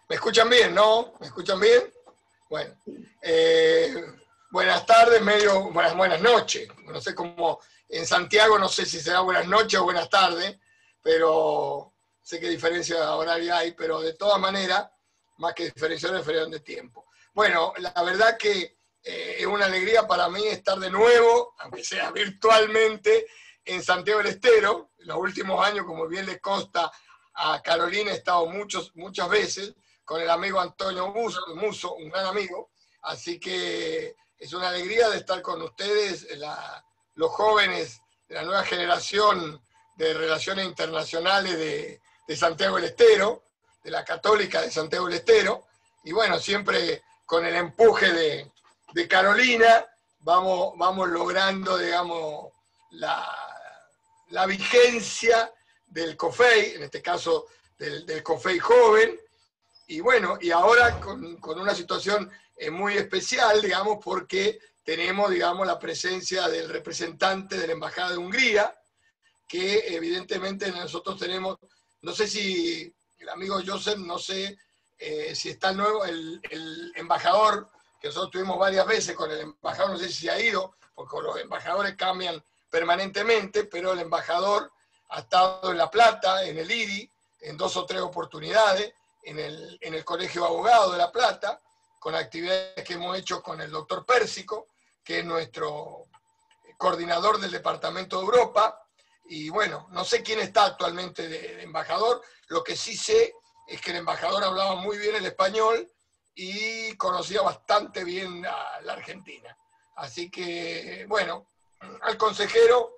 ¿Me escuchan bien, no? ¿Me escuchan bien? Bueno, eh, buenas tardes, buenas noches. No sé cómo, en Santiago no sé si será buenas noches o buenas tardes, pero sé qué diferencia horaria hay, pero de todas maneras, más que diferencia de tiempo. Bueno, la verdad que es una alegría para mí estar de nuevo, aunque sea virtualmente, en Santiago del Estero. En los últimos años, como bien le consta a Carolina, he estado muchas veces con el amigo Antonio Muso, un gran amigo, así que es una alegría de estar con ustedes, los jóvenes de la nueva generación de relaciones internacionales de Santiago del Estero, de la Católica de Santiago del Estero, y bueno, siempre con el empuje de Carolina vamos logrando, digamos, la vigencia del COFEI, en este caso del COFEI joven, y bueno, y ahora con una situación muy especial, digamos, porque tenemos, digamos, la presencia del representante de la Embajada de Hungría, que evidentemente nosotros tenemos, no sé si el amigo Joseph, no sé si está nuevo, el embajador, que nosotros tuvimos varias veces con el embajador, no sé si se ha ido, porque los embajadores cambian permanentemente, pero el embajador ha estado en La Plata, en el IDI, en 2 o 3 oportunidades, en el Colegio de Abogados de La Plata, con actividades que hemos hecho con el doctor Pérsico, que es nuestro coordinador del Departamento de Europa, y bueno, no sé quién está actualmente de embajador, lo que sí sé es que el embajador hablaba muy bien el español y conocía bastante bien a la Argentina. Así que, bueno, al consejero,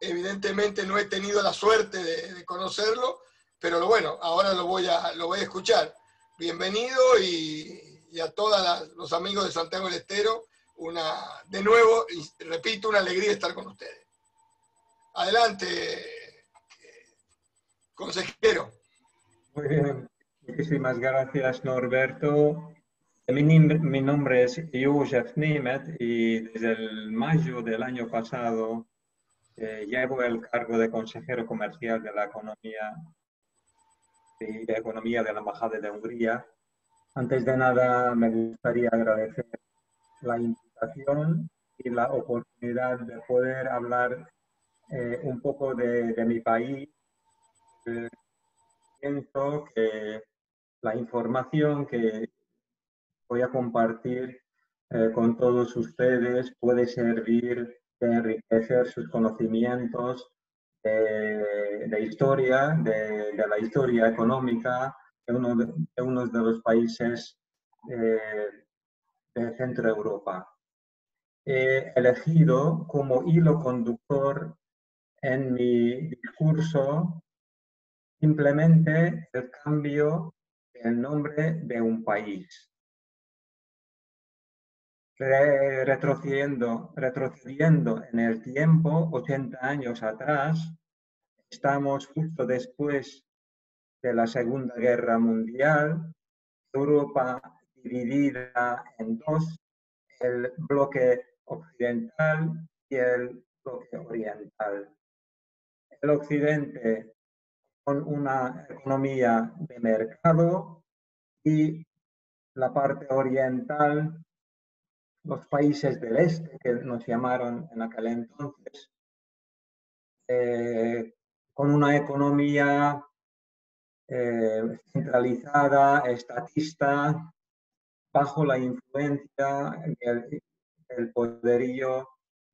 evidentemente no he tenido la suerte de conocerlo, pero bueno, ahora lo voy a escuchar. Bienvenido y a todos los amigos de Santiago del Estero, de nuevo, y repito, una alegría estar con ustedes. Adelante, consejero. Muy bien, muchísimas gracias Norberto. Mi nombre es József Németh y desde el mayo del año pasado llevo el cargo de consejero comercial de la economía de la Embajada de Hungría. Antes de nada, me gustaría agradecer la invitación y la oportunidad de poder hablar un poco de mi país. Pienso que la información que voy a compartir con todos ustedes puede servir de enriquecer sus conocimientos de historia, de la historia económica de uno de los países de Centro Europa. He elegido como hilo conductor en mi discurso simplemente el cambio del nombre de un país. Retrocediendo en el tiempo, 80 años atrás, estamos justo después de la Segunda Guerra Mundial, Europa dividida en dos, el bloque occidental y el bloque oriental. El occidente con una economía de mercado y la parte oriental, los países del este, que nos llamaron en aquel entonces, con una economía centralizada, estatista, bajo la influencia del poderío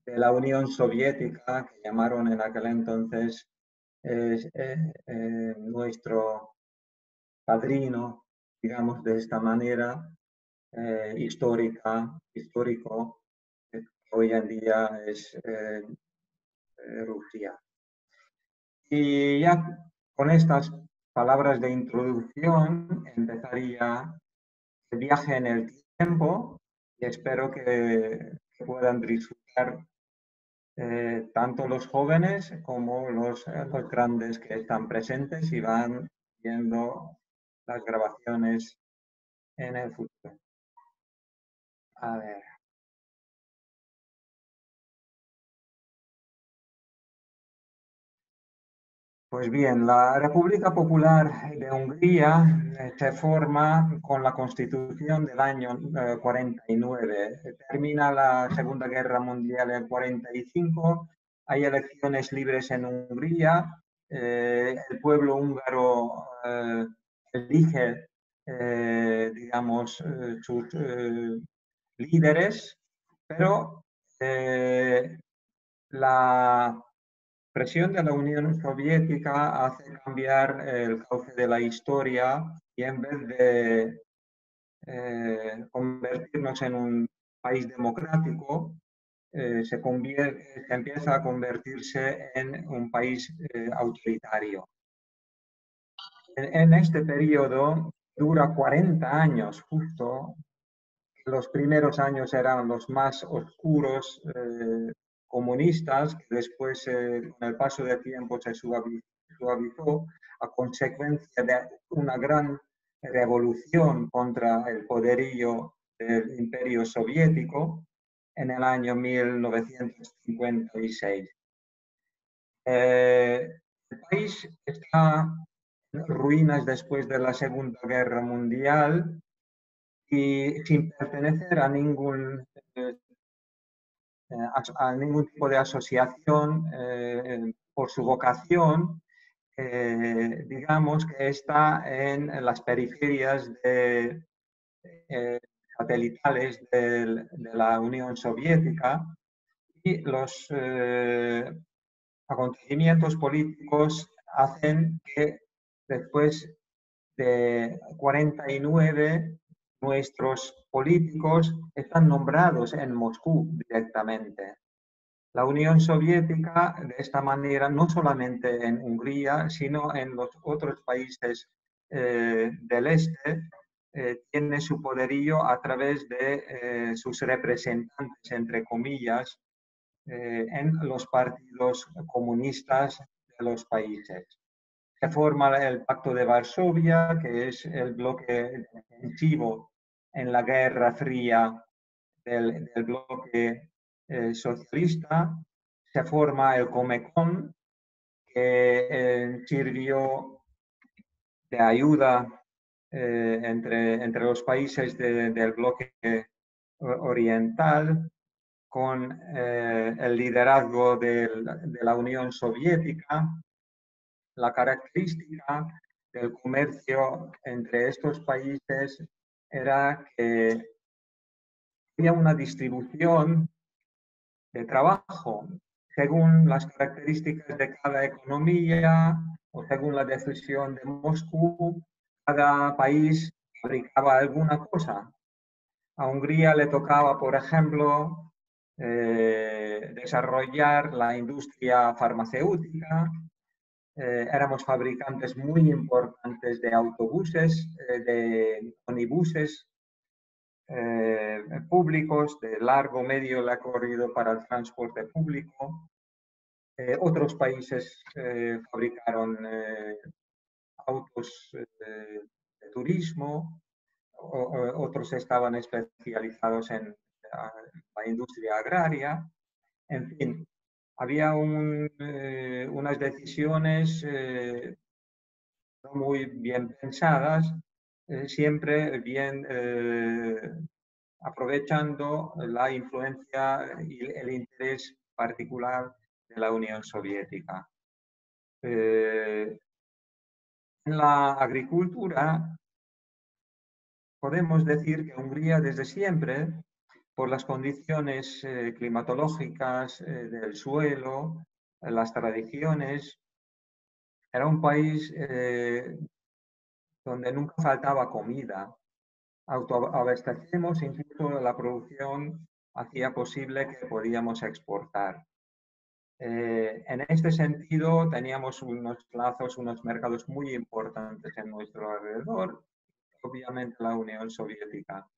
de la Unión Soviética, que llamaron en aquel entonces nuestro padrino, digamos de esta manera, histórico, que hoy en día es Rusia. Y ya con estas palabras de introducción empezaría el viaje en el tiempo y espero que puedan disfrutar tanto los jóvenes como los grandes que están presentes y van viendo las grabaciones en el futuro. A ver. Pues bien, la República Popular de Hungría se forma con la Constitución del año 49. Termina la Segunda Guerra Mundial en 45. Hay elecciones libres en Hungría. El pueblo húngaro elige, digamos, sus líderes, pero la presión de la Unión Soviética hace cambiar el cauce de la historia y en vez de convertirnos en un país democrático, se empieza a convertirse en un país autoritario. En este periodo dura 40 años justo. Los primeros años eran los más oscuros, comunistas, que después, con el paso del tiempo, se suavizó a consecuencia de una gran revolución contra el poderío del Imperio Soviético en el año 1956. El país está en ruinas después de la Segunda Guerra Mundial y sin pertenecer a ningún tipo de asociación por su vocación, digamos que está en las periferias satelitales de la Unión Soviética y los acontecimientos políticos hacen que después de 49 nuestros políticos están nombrados en Moscú directamente. La Unión Soviética, de esta manera, no solamente en Hungría, sino en los otros países del este, tiene su poderío a través de sus representantes, entre comillas, en los partidos comunistas de los países. Se forma el Pacto de Varsovia, que es el bloque defensivo en la Guerra Fría del bloque socialista. Se forma el Comecon, que sirvió de ayuda entre los países del bloque oriental, con el liderazgo de la Unión Soviética. La característica del comercio entre estos países era que había una distribución de trabajo según las características de cada economía o según la decisión de Moscú. Cada país fabricaba alguna cosa. A Hungría le tocaba, por ejemplo, desarrollar la industria farmacéutica. Éramos fabricantes muy importantes de autobuses, de onibuses públicos, de largo, medio recorrido para el transporte público. Otros países fabricaron autos de turismo, otros estaban especializados en la industria agraria. En fin, había unas decisiones no muy bien pensadas, siempre bien aprovechando la influencia y el interés particular de la Unión Soviética. En la agricultura podemos decir que Hungría desde siempre, por las condiciones climatológicas del suelo, las tradiciones, era un país donde nunca faltaba comida. Autoabastecemos, incluso la producción hacía posible que podíamos exportar. En este sentido, teníamos unos plazos, unos mercados muy importantes en nuestro alrededor, obviamente la Unión Soviética.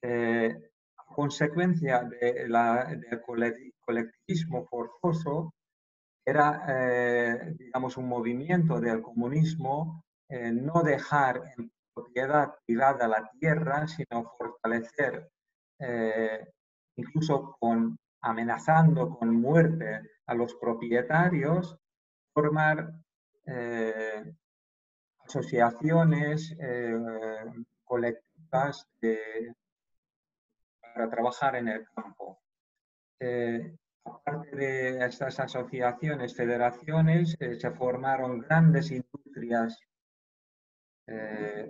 A consecuencia del colectivismo forzoso, era, digamos, un movimiento del comunismo, no dejar en propiedad privada la tierra, sino fortalecer, incluso amenazando con muerte a los propietarios, formar asociaciones colectivas para trabajar en el campo. Aparte de estas asociaciones, federaciones, se formaron grandes industrias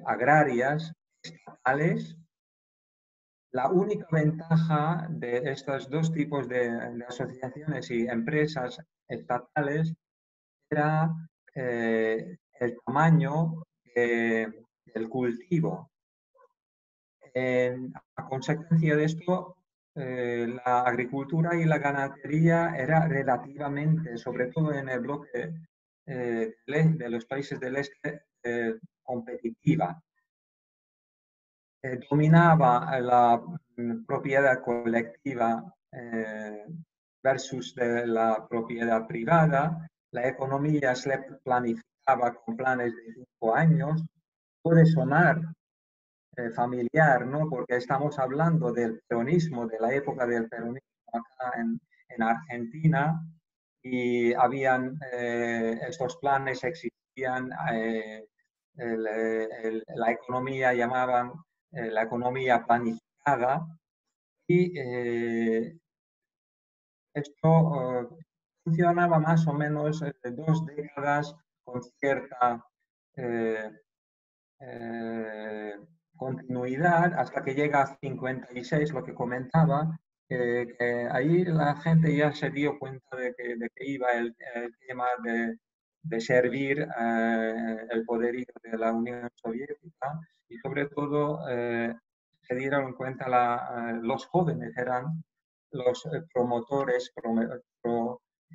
agrarias estatales. La única ventaja de estos dos tipos de asociaciones y empresas estatales era el tamaño del cultivo. A consecuencia de esto, la agricultura y la ganadería era relativamente, sobre todo en el bloque de los países del este, competitiva. Dominaba la propiedad colectiva versus la propiedad privada. La economía se planificaba con planes de 5 años. Puede sonar familiar, ¿no? Porque estamos hablando del peronismo, de la época del peronismo acá en Argentina, y habían estos planes, existían, la economía llamaban la economía planificada, y esto funcionaba más o menos 2 décadas con cierta continuidad hasta que llega a 56, lo que comentaba, que ahí la gente ya se dio cuenta de que iba el tema de servir el poderío de la Unión Soviética, y sobre todo se dieron cuenta los jóvenes eran los promotores,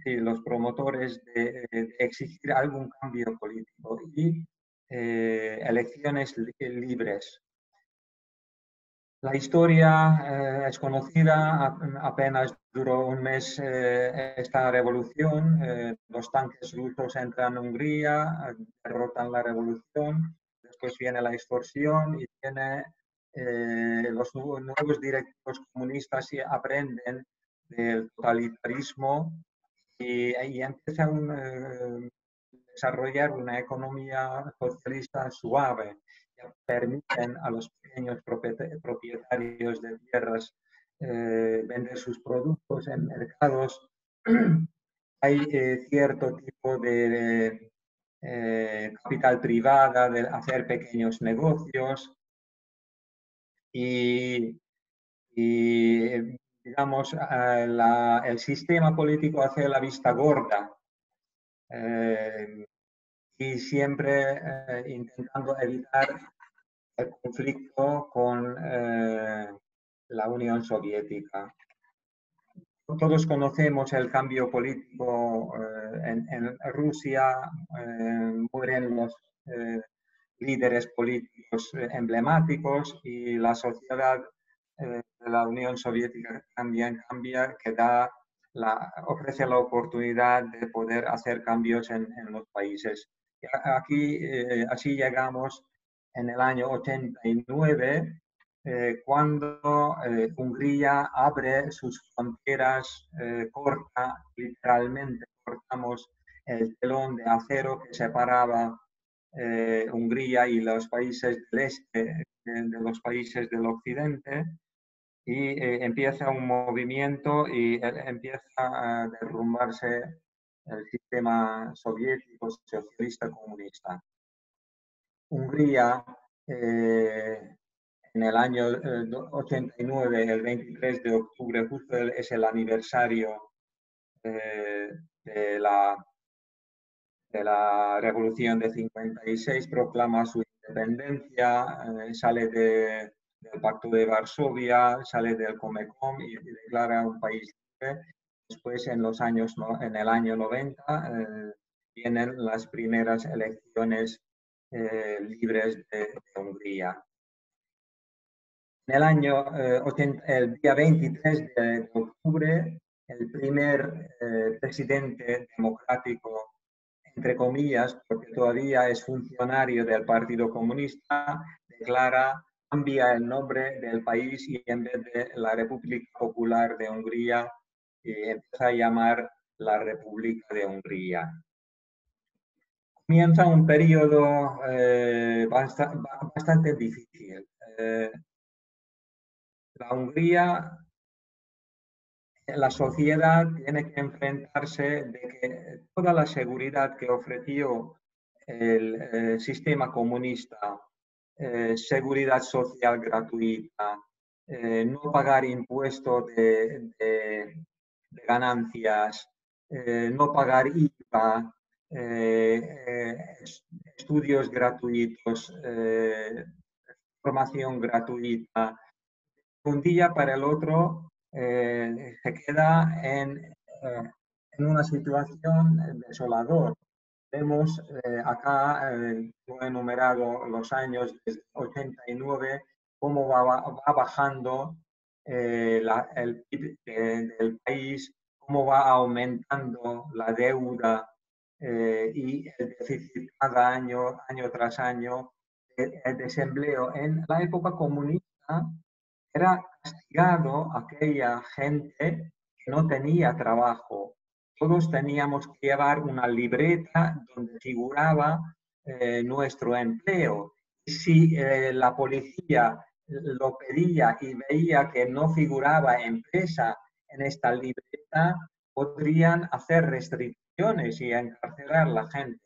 los promotores de exigir algún cambio político y elecciones libres. La historia es conocida, apenas duró un mes esta revolución, los tanques rusos entran en Hungría, derrotan la revolución, después viene la extorsión y viene los nuevos directivos comunistas y aprenden del totalitarismo y empiezan a desarrollar una economía socialista suave, que permiten a los pequeños propietarios de tierras vender sus productos en mercados. Hay cierto tipo de capital privada, de hacer pequeños negocios y digamos, el sistema político hace la vista gorda y siempre intentando evitar el conflicto con la Unión Soviética. Todos conocemos el cambio político en Rusia, mueren los líderes políticos emblemáticos y la sociedad de la Unión Soviética también cambia, que ofrece la oportunidad de poder hacer cambios en los países. Aquí, así llegamos en el año 89, cuando Hungría abre sus fronteras, literalmente cortamos el telón de acero que separaba Hungría y los países del este de los países del occidente, y empieza un movimiento y empieza a derrumbarse el sistema soviético, socialista, comunista. Hungría, en el año 89, el 23 de octubre, justo es el aniversario de la Revolución de 56, proclama su independencia, sale del Pacto de Varsovia, sale del Comecon y declara un país libre. Después, en el año 90, vienen las primeras elecciones libres de Hungría. En el día 23 de octubre, el primer presidente democrático, entre comillas, porque todavía es funcionario del Partido Comunista, cambia el nombre del país y en vez de la República Popular de Hungría, empieza a llamar la República de Hungría. comienza un periodo bastante difícil. La Hungría, la sociedad tiene que enfrentarse de que toda la seguridad que ofreció el sistema comunista, seguridad social gratuita, no pagar impuestos de ganancias, no pagar IVA, estudios gratuitos, formación gratuita. Un día para el otro se queda en una situación desoladora. Vemos acá, lo he enumerado los años desde 89, cómo va bajando el PIB del país, cómo va aumentando la deuda y el déficit cada año, año tras año, el desempleo. En la época comunista era castigado aquella gente que no tenía trabajo. Todos teníamos que llevar una libreta donde figuraba nuestro empleo. Y si la policía lo pedía y veía que no figuraba empresa en esta libreta, podrían hacer restricciones y encarcelar a la gente.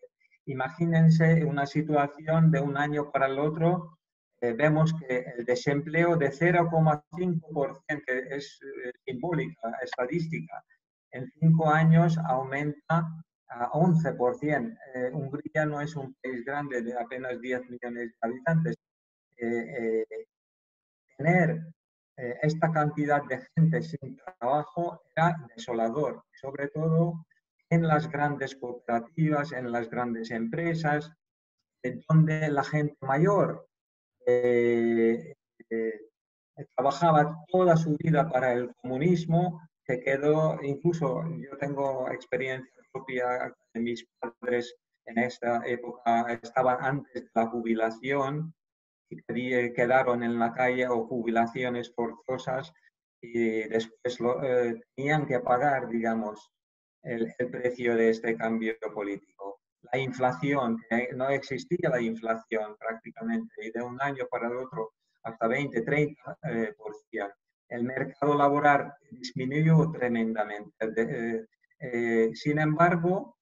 Imagínense una situación de un año para el otro. Vemos que el desempleo de 0,5%, que es simbólica, estadística, en 5 años aumenta a 11%. Hungría no es un país grande de apenas 10 millones de habitantes. Tener esta cantidad de gente sin trabajo era desolador, sobre todo en las grandes cooperativas, en las grandes empresas, donde la gente mayor trabajaba toda su vida para el comunismo, se quedó, incluso yo tengo experiencia propia de mis padres en esta época, estaban antes de la jubilación y quedaron en la calle o jubilaciones forzosas y después tenían que pagar, digamos, el precio de este cambio político. La inflación, no existía la inflación prácticamente, y de un año para el otro hasta 20-30%. El mercado laboral disminuyó tremendamente. Sin embargo,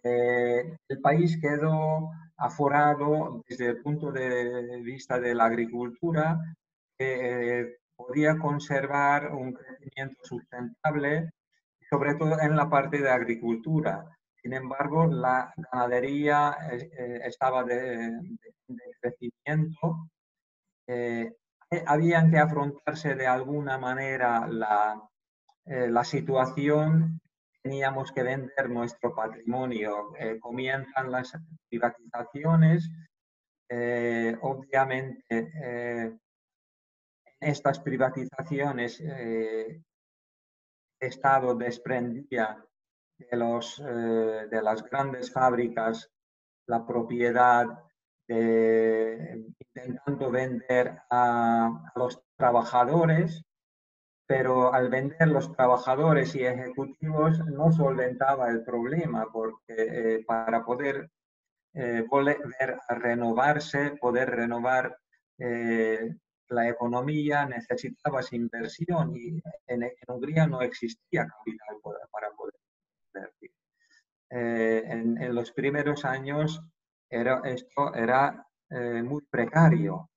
el país quedó aforado desde el punto de vista de la agricultura, podía conservar un crecimiento sustentable, sobre todo en la parte de agricultura. Sin embargo, la ganadería estaba de crecimiento. Habían que afrontarse de alguna manera la situación, teníamos que vender nuestro patrimonio. Comienzan las privatizaciones. Obviamente, estas privatizaciones el Estado desprendía de las grandes fábricas la propiedad, intentando vender a los trabajadores, pero al vender los trabajadores y ejecutivos no solventaba el problema, porque para poder volver a renovarse, poder renovar la economía, necesitabas inversión y en Hungría no existía capital para poder invertir. En los primeros años esto era muy precario.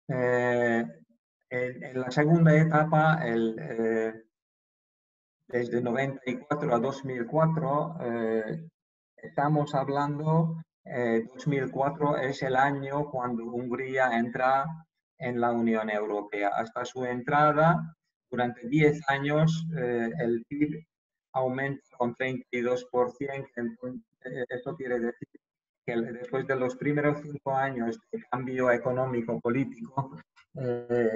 En la segunda etapa, desde 94 a 2004, estamos hablando, 2004 es el año cuando Hungría entra en la Unión Europea. Hasta su entrada, durante 10 años, el PIB aumenta con 32%. Esto quiere decir que después de los primeros 5 años de cambio económico-político,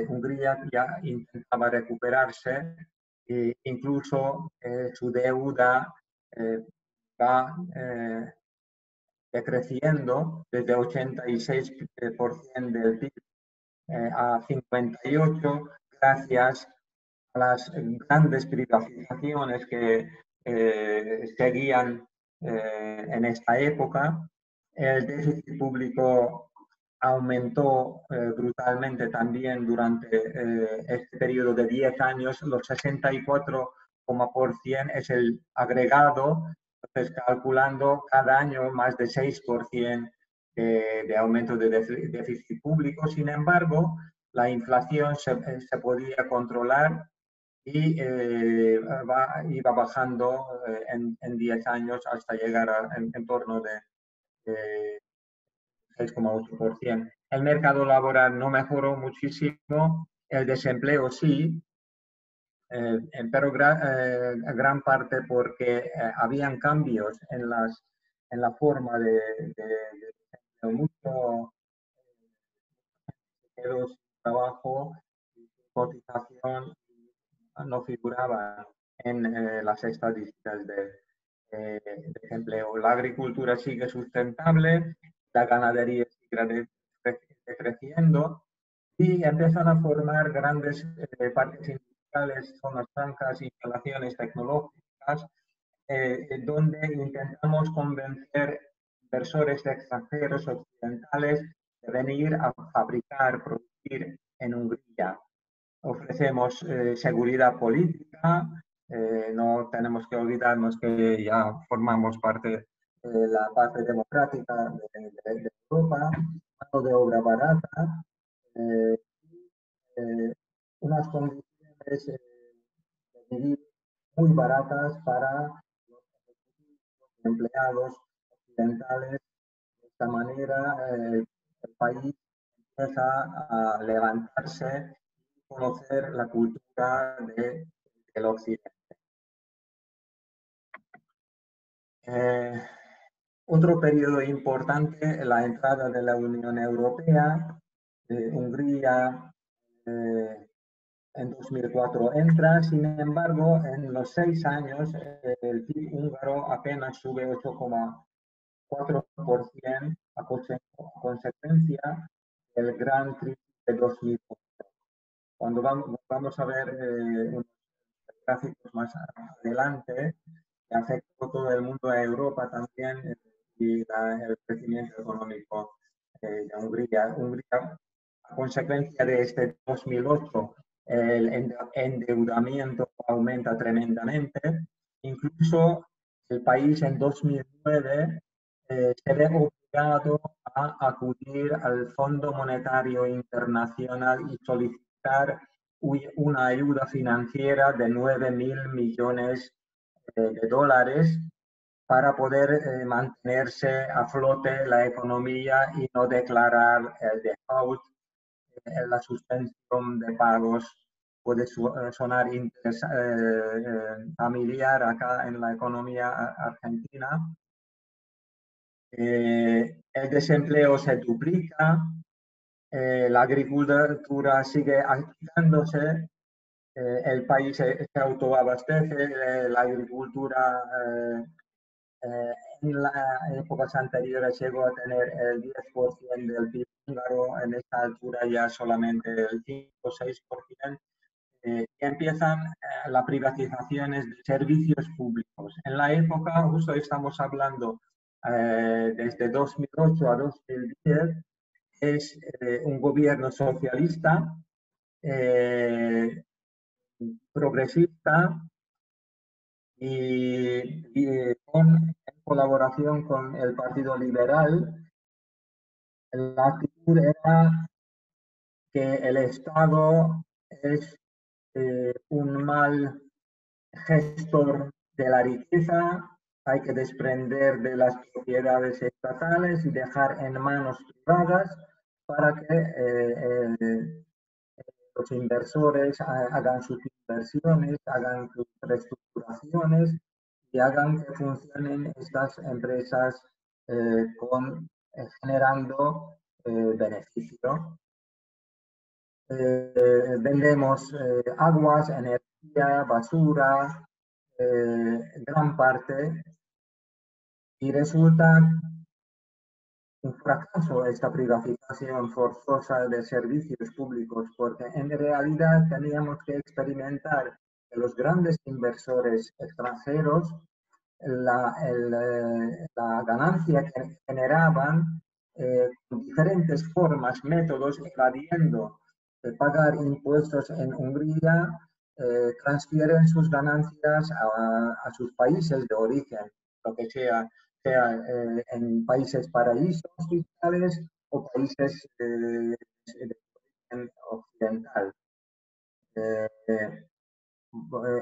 Hungría ya intentaba recuperarse e incluso su deuda va decreciendo desde 86% del PIB a 58%, gracias a las grandes privatizaciones que seguían en esta época. El déficit público aumentó brutalmente también durante este periodo de 10 años. Los 64% es el agregado, entonces calculando cada año más de 6% de aumento de déficit público. Sin embargo, la inflación se podía controlar y iba bajando en 10 años hasta llegar en torno de 6,8%. El mercado laboral no mejoró muchísimo, el desempleo sí, pero gran parte porque habían cambios en la forma de mucho quedó sin trabajo, cotización no figuraba en las estadísticas de empleo. La agricultura sigue sustentable, la ganadería sigue creciendo y empiezan a formar grandes parques industriales, zonas francas, instalaciones tecnológicas, donde intentamos convencer inversores extranjeros occidentales de venir a fabricar, producir en Hungría. Ofrecemos seguridad política, no tenemos que olvidarnos que ya formamos parte de la parte democrática de Europa, mano de obra barata, eh, unas condiciones de vivir muy baratas para los empleados occidentales. De esta manera, el país empieza a levantarse y conocer la cultura del occidente. Otro periodo importante, la entrada de la Unión Europea. Hungría en 2004 entra, sin embargo, en los 6 años el PIB húngaro apenas sube 8,4% a consecuencia del gran crisis de 2008. Cuando vamos a ver unos gráficos más adelante, que afectó todo el mundo a Europa también y el crecimiento económico de Hungría. Hungría, a consecuencia de este 2008, el endeudamiento aumenta tremendamente. Incluso el país en 2009 se ve obligado a acudir al Fondo Monetario Internacional y solicitar una ayuda financiera de 9.000 millones de dólares para poder mantenerse a flote la economía y no declarar el default. La suspensión de pagos puede sonar familiar acá en la economía argentina. El desempleo se duplica, la agricultura sigue activándose, el país se autoabastece, la agricultura en las épocas anteriores llegó a tener el 10% del PIB húngaro, en esta altura ya solamente el 5 o 6%. Y empiezan las privatizaciones de servicios públicos. En la época, justo estamos hablando desde 2008 a 2010, es un gobierno socialista, progresista y en colaboración con el Partido Liberal. La actitud era que el Estado es un mal gestor de la riqueza, hay que desprender de las propiedades estatales y dejar en manos privadas para que los inversores hagan sus inversiones, hagan sus reestructuraciones y hagan que funcionen estas empresas generando beneficio. Vendemos aguas, energía, basura, gran parte, y resulta un fracaso esta privatización forzosa de servicios públicos, porque en realidad teníamos que experimentar que los grandes inversores extranjeros la ganancia que generaban con diferentes formas, métodos, evadiendo pagar impuestos en Hungría, transfieren sus ganancias a sus países de origen, lo que sea en países paraísos fiscales o países de origen occidental.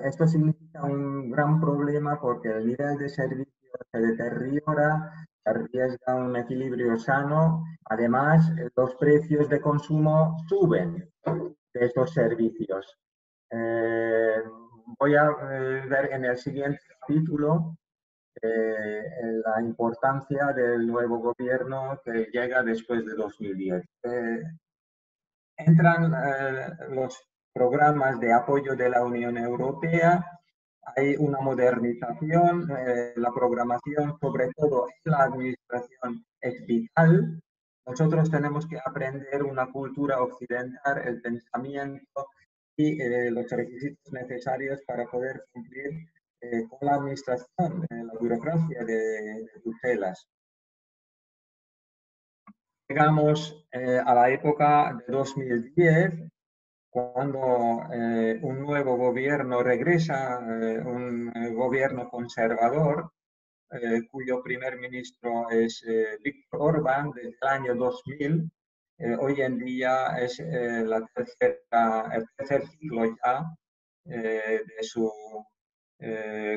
Esto significa un gran problema porque el nivel de servicio se deteriora, se arriesga un equilibrio sano. Además, los precios de consumo suben de estos servicios. Voy a ver en el siguiente capítulo la importancia del nuevo gobierno que llega después de 2010. Entran los programas de apoyo de la Unión Europea, hay una modernización, la programación, sobre todo en la administración, es vital. Nosotros tenemos que aprender una cultura occidental, el pensamiento y los requisitos necesarios para poder cumplir con la administración, la burocracia de Bruselas. Llegamos a la época de 2010, cuando un nuevo gobierno regresa, un gobierno conservador, cuyo primer ministro es Viktor Orbán desde el año 2000. Hoy en día es el tercer ciclo ya de su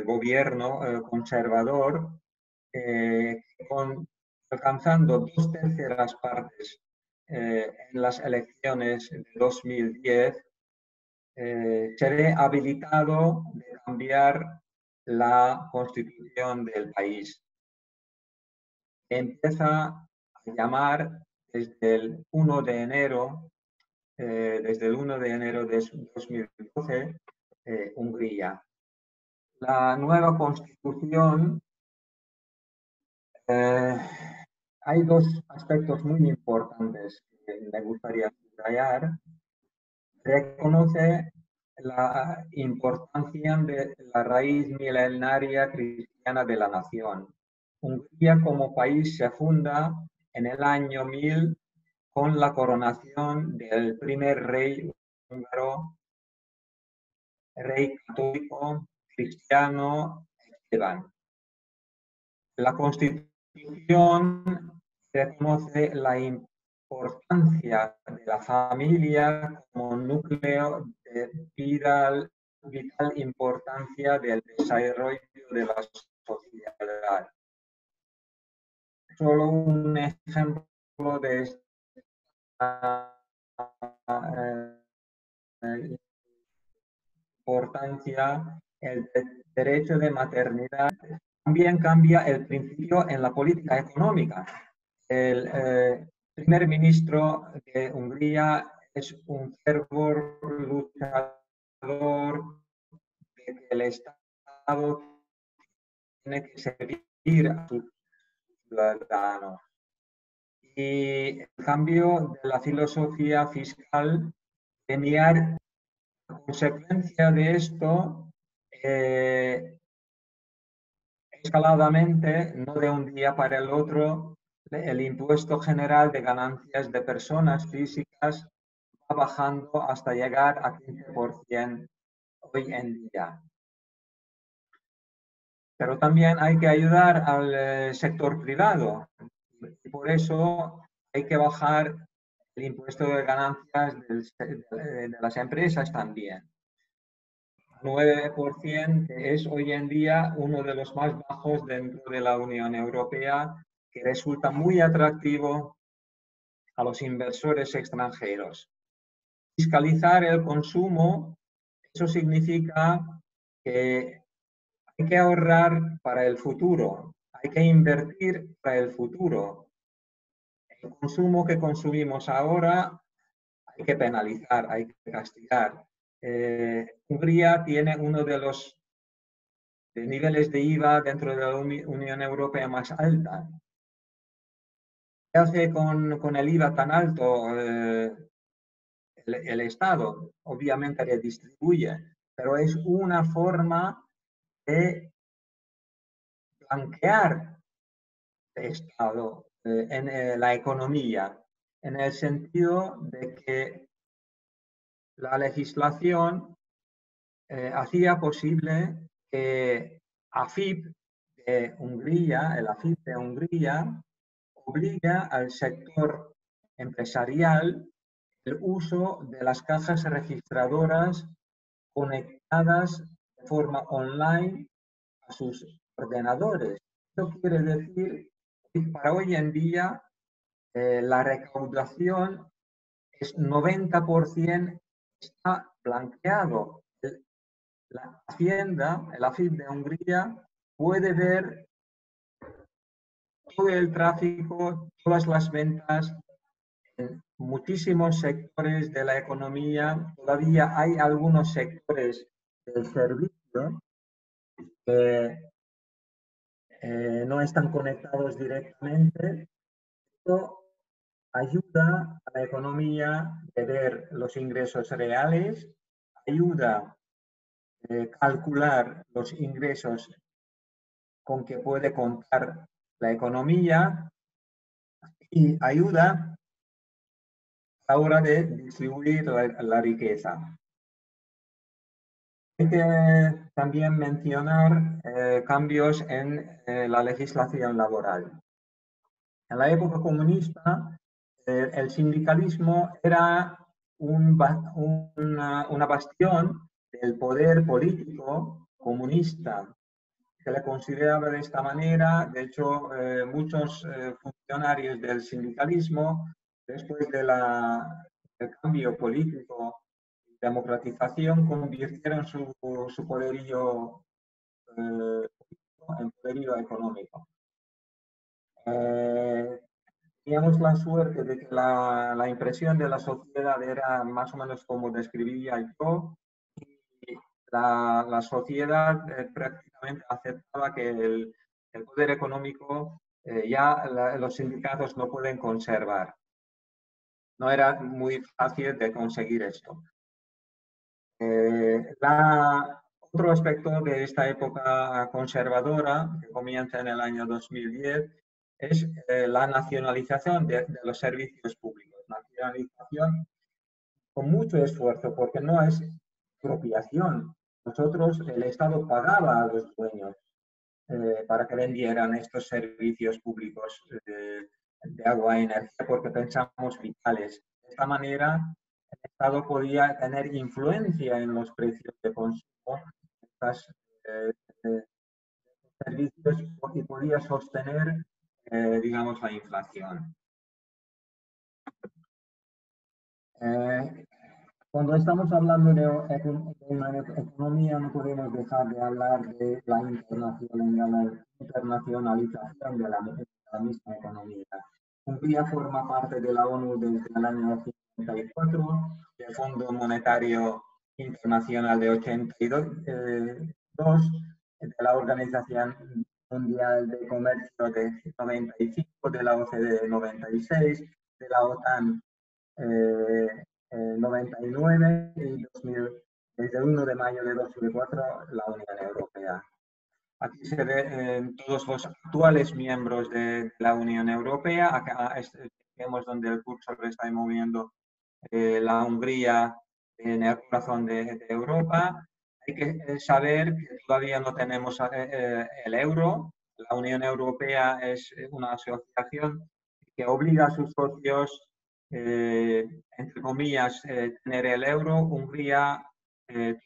gobierno conservador, alcanzando 2/3 partes en las elecciones de 2010, se ve habilitado de cambiar la constitución del país. Empieza a llamar desde el 1 de enero, de 2012, Hungría. La nueva constitución, hay dos aspectos muy importantes que me gustaría subrayar. Reconoce la importancia de la raíz milenaria cristiana de la nación. Hungría como país se funda en el año 1000 con la coronación del primer rey húngaro, rey católico cristiano Esteban. La Constitución reconoce la importancia de la familia como núcleo de vital importancia del desarrollo de la sociedad. Solo un ejemplo de esta importancia, el derecho de maternidad. También cambia el principio en la política económica. El primer ministro de Hungría es un fervor luchador de que el Estado tiene que servir a sus ciudadanos. Y el cambio de la filosofía fiscal tenía consecuencia de esto escaladamente, no de un día para el otro, el impuesto general de ganancias de personas físicas va bajando hasta llegar a 15% hoy en día. Pero también hay que ayudar al sector privado y por eso hay que bajar el impuesto de ganancias de las empresas también. 9% es hoy en día uno de los más bajos dentro de la Unión Europea, que resulta muy atractivo a los inversores extranjeros. Fiscalizar el consumo, eso significa que hay que ahorrar para el futuro, hay que invertir para el futuro. El consumo que consumimos ahora hay que penalizar, hay que castigar. Hungría tiene uno de los niveles de IVA dentro de la Unión Europea más alta. ¿Qué hace con el IVA tan alto el Estado? Obviamente redistribuye, pero es una forma de blanquear el Estado en la economía, en el sentido de que la legislación hacía posible que AFIP de Hungría, el AFIP de Hungría, obliga al sector empresarial el uso de las cajas registradoras conectadas de forma online a sus ordenadores. Esto quiere decir que para hoy en día la recaudación es 90% está blanqueado. La Hacienda, el AFIP de Hungría, puede ver todo el tráfico, todas las ventas en muchísimos sectores de la economía. Todavía hay algunos sectores del servicio que no están conectados directamente. Esto ayuda a la economía a ver los ingresos reales, ayuda a calcular los ingresos con que puede contar la economía y ayuda a la hora de distribuir la riqueza. Hay que también mencionar cambios en la legislación laboral. En la época comunista, el sindicalismo era una bastión del poder político comunista. Se le consideraba de esta manera. De hecho, muchos funcionarios del sindicalismo, después del cambio político y democratización, convirtieron su poderío en poderío económico. Teníamos la suerte de que la impresión de la sociedad era más o menos como describía yo, y la sociedad prácticamente aceptaba que el poder económico los sindicatos no pueden conservar. No era muy fácil de conseguir esto. Otro aspecto de esta época conservadora, que comienza en el año 2010, es la nacionalización de los servicios públicos. Nacionalización con mucho esfuerzo, porque no es expropiación. Nosotros, el Estado pagaba a los dueños para que vendieran estos servicios públicos de agua y energía, porque pensamos vitales. De esta manera, el Estado podía tener influencia en los precios de consumo de estos servicios y podía sostener, digamos, la inflación. Cuando estamos hablando de una economía, no podemos dejar de hablar de la internacionalización de la misma economía. Hungría forma parte de la ONU desde el año 1954, del Fondo Monetario Internacional de 82, de la Organización Mundial de Comercio de 95, de la OCDE de 96, de la OTAN 99 y 2000, desde el 1 de mayo de 2004, la Unión Europea. Aquí se ven todos los actuales miembros de la Unión Europea. Acá vemos donde el cursor está moviendo la Hungría en el corazón de Europa. Hay que saber que todavía no tenemos el euro. La Unión Europea es una asociación que obliga a sus socios, entre comillas, tener el euro. Hungría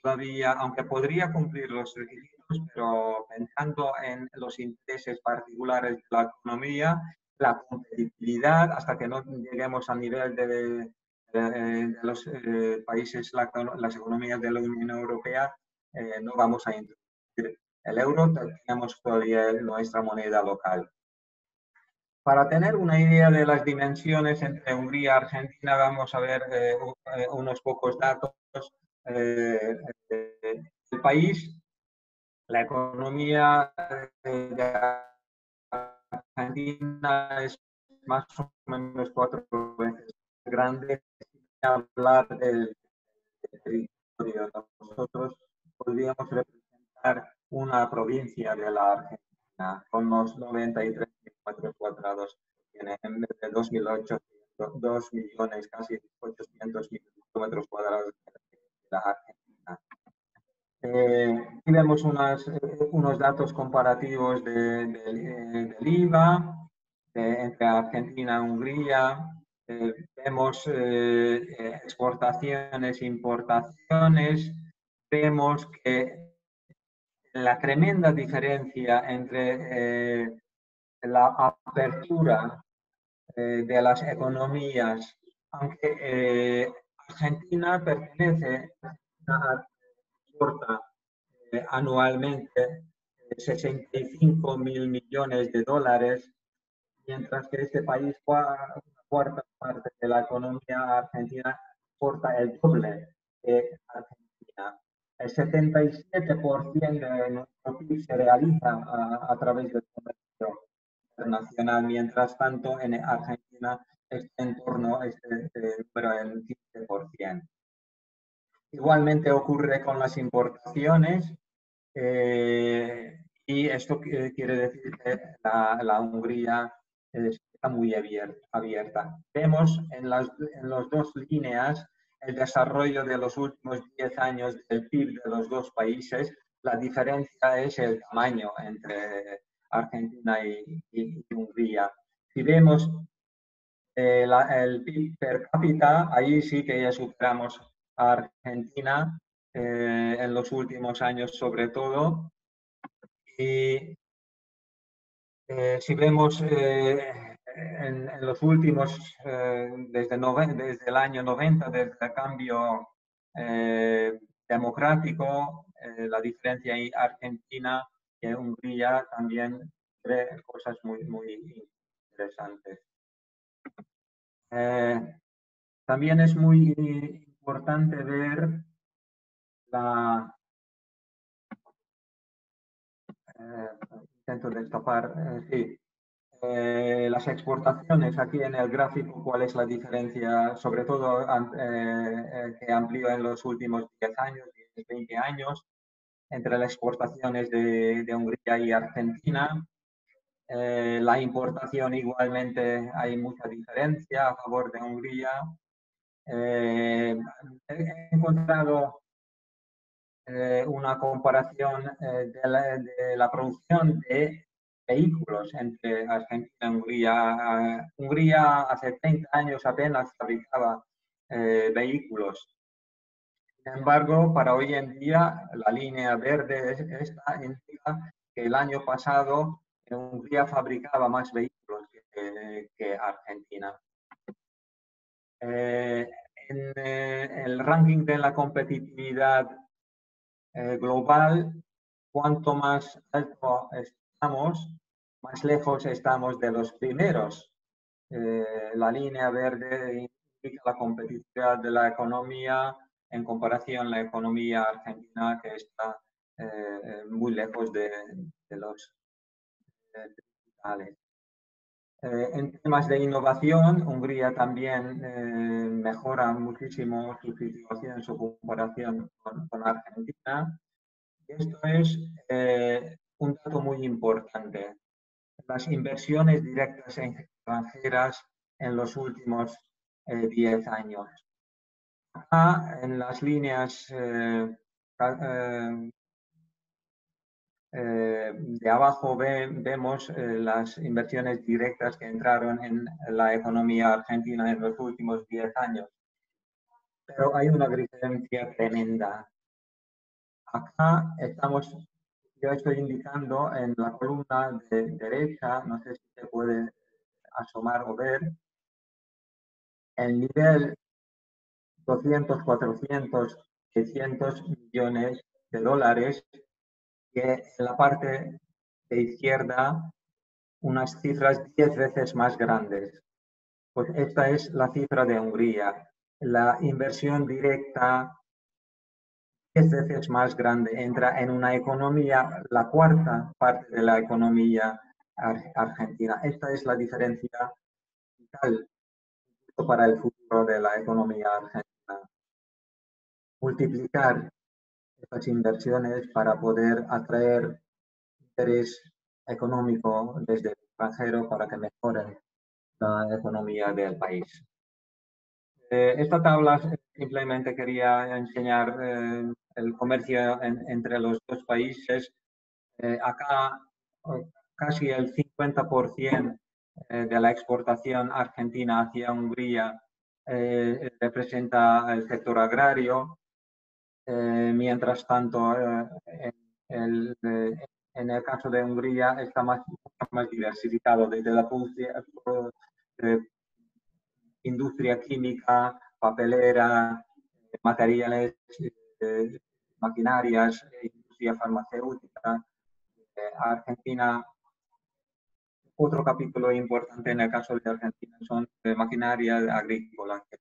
todavía, aunque podría cumplir los requisitos, pero pensando en los intereses particulares de la economía, la competitividad, hasta que no lleguemos al nivel de los países, las economías de la Unión Europea, no vamos a introducir el euro, tenemos todavía nuestra moneda local. Para tener una idea de las dimensiones entre Hungría y Argentina, vamos a ver unos pocos datos. El país, la economía de Argentina es más o menos 4 veces grande. Hablar del territorio, nosotros podríamos representar una provincia de la Argentina. Argentina, con los 93 kilómetros cuadrados. Tiene en vez de 2 millones, casi 800.000 kilómetros cuadrados de la Argentina. Aquí vemos unos datos comparativos del IVA entre Argentina y Hungría. Vemos exportaciones e importaciones. Vemos que la tremenda diferencia entre la apertura de las economías, aunque Argentina pertenece a exporta anualmente 65.000 millones de dólares, mientras que este país, una cuarta parte de la economía argentina, exporta el doble de Argentina. El 77% de nuestro PIB se realiza a través del comercio internacional, mientras tanto en Argentina está en torno a este número del 15%. Igualmente ocurre con las importaciones y esto quiere decir que la Hungría está muy abierta. Vemos en las dos líneas el desarrollo de los últimos 10 años del PIB de los dos países. La diferencia es el tamaño entre Argentina y Hungría. Si vemos el PIB per cápita, ahí sí que ya superamos a Argentina en los últimos años sobre todo. Y si vemos en los últimos, desde el año 90, desde el cambio democrático, la diferencia en Argentina y Hungría también ve cosas muy, muy interesantes. También es muy importante ver intento destapar, sí, las exportaciones aquí en el gráfico, cuál es la diferencia, sobre todo que amplió en los últimos 10 años, 20 años, entre las exportaciones de Hungría y Argentina. La importación igualmente hay mucha diferencia a favor de Hungría. He encontrado una comparación de la producción de vehículos entre Argentina y Hungría. Hungría hace 30 años apenas fabricaba vehículos. Sin embargo, para hoy en día, la línea verde esta indica que el año pasado Hungría fabricaba más vehículos que Argentina. En el ranking de la competitividad global, cuanto más alto estamos, más lejos estamos de los primeros. La línea verde indica la competitividad de la economía en comparación a la economía argentina, que está muy lejos de los principales. En temas de innovación, Hungría también mejora muchísimo su situación en su comparación con Argentina. Esto es un dato muy importante. Las inversiones directas extranjeras en los últimos 10 años. Acá en las líneas de abajo vemos las inversiones directas que entraron en la economía argentina en los últimos 10 años. Pero hay una diferencia tremenda. Acá yo estoy indicando en la columna de derecha, no sé si se puede asomar o ver, el nivel 200, 400, 600 millones de dólares, que en la parte de izquierda unas cifras 10 veces más grandes. Pues esta es la cifra de Hungría. La inversión directa 10 veces más grande, entra en una economía, la cuarta parte de la economía argentina. Esta es la diferencia vital para el futuro de la economía argentina. Multiplicar estas inversiones para poder atraer interés económico desde el extranjero para que mejoren la economía del país. Esta tabla simplemente quería enseñar el comercio entre los dos países. Acá casi el 50% de la exportación argentina hacia Hungría representa el sector agrario. Mientras tanto, en el caso de Hungría está mucho más diversificado desde la industria química, papelera, materiales, maquinarias, industria farmacéutica. Argentina, otro capítulo importante en el caso de Argentina son maquinaria agrícola, que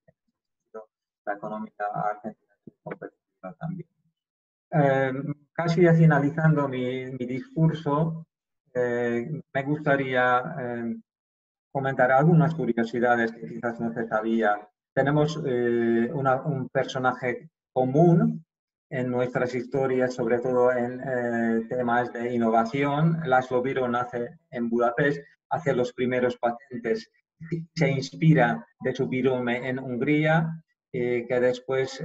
la economía argentina es competitiva también. Casi ya finalizando mi discurso, me gustaría comentar algunas curiosidades que quizás no se sabía. Tenemos un personaje común en nuestras historias, sobre todo en temas de innovación. László Biró nace en Budapest, hace los primeros patentes, se inspira de su Birome en Hungría, que después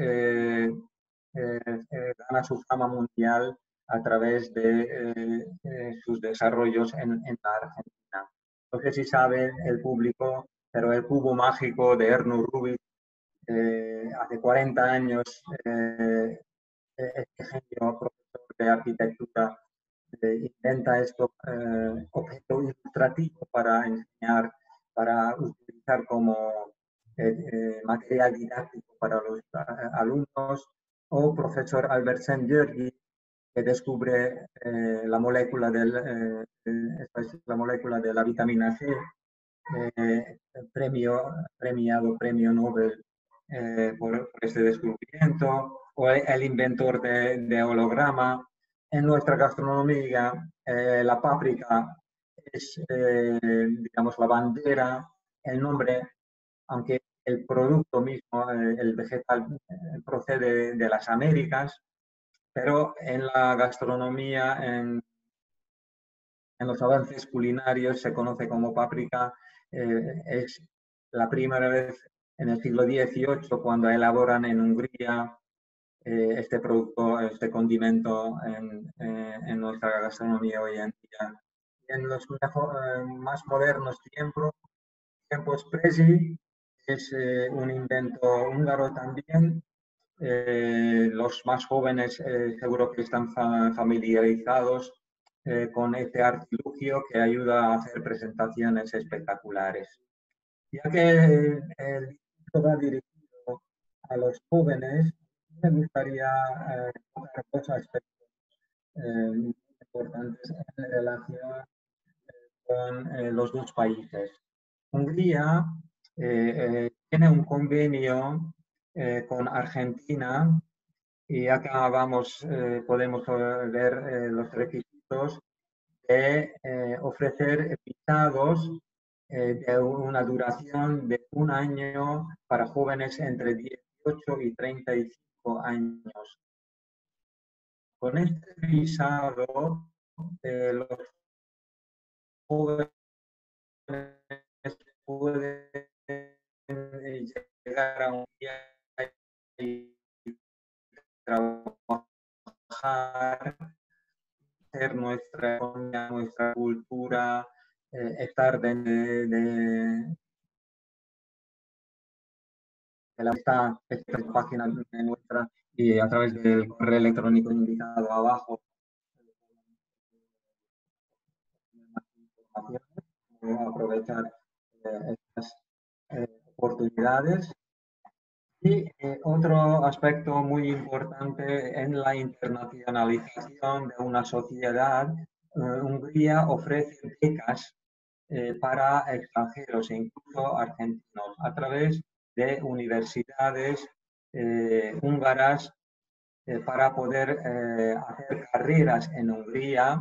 gana su fama mundial a través de sus desarrollos en la Argentina. No sé si sabe el público, pero el cubo mágico de Erno Rubik, hace 40 años, este genio profesor de arquitectura inventa este objeto ilustrativo para enseñar, para utilizar como material didáctico para los alumnos, o profesor Albert Szent-Györgyi, que descubre la molécula la molécula de la vitamina C, premio Nobel por este descubrimiento, o el inventor de holograma. En nuestra gastronomía, la páprica es, digamos, la bandera, el nombre, aunque el producto mismo, el vegetal, procede de las Américas, pero en la gastronomía, en los avances culinarios, se conoce como páprica. Es la primera vez en el siglo XVIII cuando elaboran en Hungría este producto, este condimento en nuestra gastronomía hoy en día. En los más modernos tiempos Prezi es un invento húngaro también. Los más jóvenes seguro que están familiarizados con este artilugio que ayuda a hacer presentaciones espectaculares. Ya que el discurso va dirigido a los jóvenes, me gustaría tocar dos aspectos importantes en relación con los dos países. Hungría tiene un convenio con Argentina, y acá podemos ver los requisitos de ofrecer visados de una duración de 1 año para jóvenes entre 18 y 35 años. Con este visado, los jóvenes pueden llegar a un día y trabajar, hacer nuestra economía, nuestra cultura, estar de esta página nuestra, y a través del correo electrónico indicado abajo aprovechar estas oportunidades. Y otro aspecto muy importante en la internacionalización de una sociedad, Hungría ofrece becas para extranjeros e incluso argentinos a través de universidades húngaras para poder hacer carreras en Hungría